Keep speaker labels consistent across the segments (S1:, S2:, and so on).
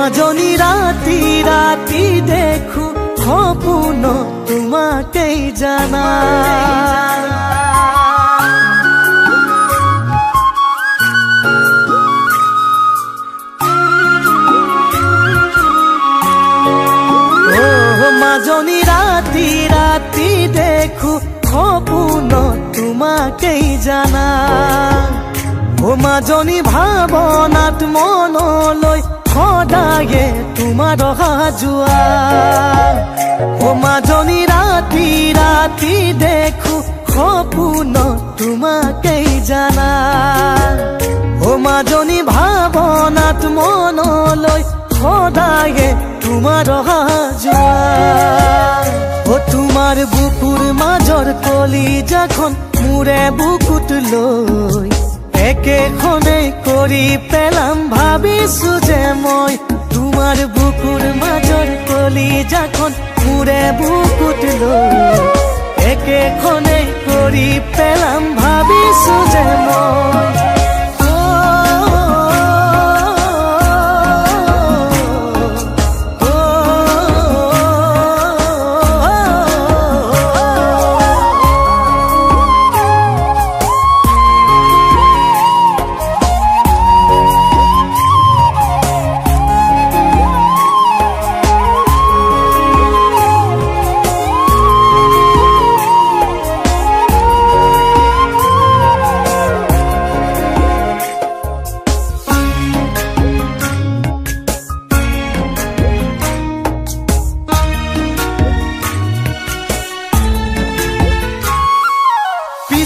S1: মাজনী ৰাতি ৰাতি দেখো সপোন তোমাকেই জানা মাজনী ৰাতি ৰাতি দেখো সপোন তোমাকেই জানা ও মাজনী ভাৱনাত মনলৈ সদায়ে তোমাৰ অহা যোৱা ও মাজনী ৰাতি ৰাতি দেখো সপোন তোমাকেই জানা ও মাজনী ভাৱনাত মনলৈ সদায়ে তোমাৰ অহা যোৱা ও তোমাৰ বুকুৰ মাজৰ কলিজাখন মোৰে বুকুত লৈ একেখনে কৰি পেলাম ভাবিছো যে মই তোমাৰ বুকুৰ মাজৰ কলিজাখন মোৰে বুকুত লৈ একেখনে কৰি পেলাম ভাবিছো যে মই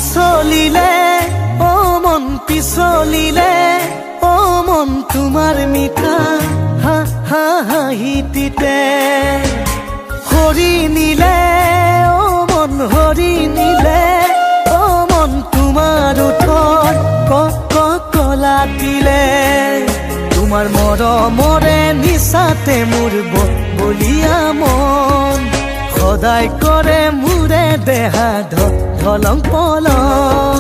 S1: পিছলিলে ও মন পিছলিলে ও মন তোমাৰ মিঠা হাঁহিটিতে হৰি নিলে ও মন হৰি নিলে ও মন তোমাৰ ওঠৰ কলাটিলে তোমাৰ মৰমৰে নিচাতে মোৰ বলিয়া মন সদায় কৰে মোৰে দেহা ধলং পলং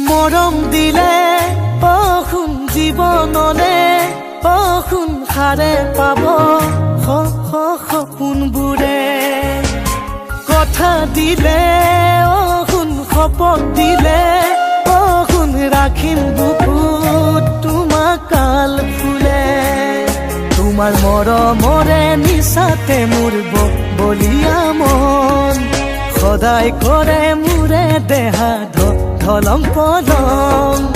S1: মৰম দিলে অসুন জীৱনলে অসুন সাৰে পাব সপোনবোৰে কথা দিলে অসুন শপত দিলে অসুন ৰাখিম বুকুত তোমাক কাল ফুলে তোমাৰ মৰমৰে নিচাতে মোৰ বলিয়া মন সদায় কৰে মোৰে দেহা ধলং পলং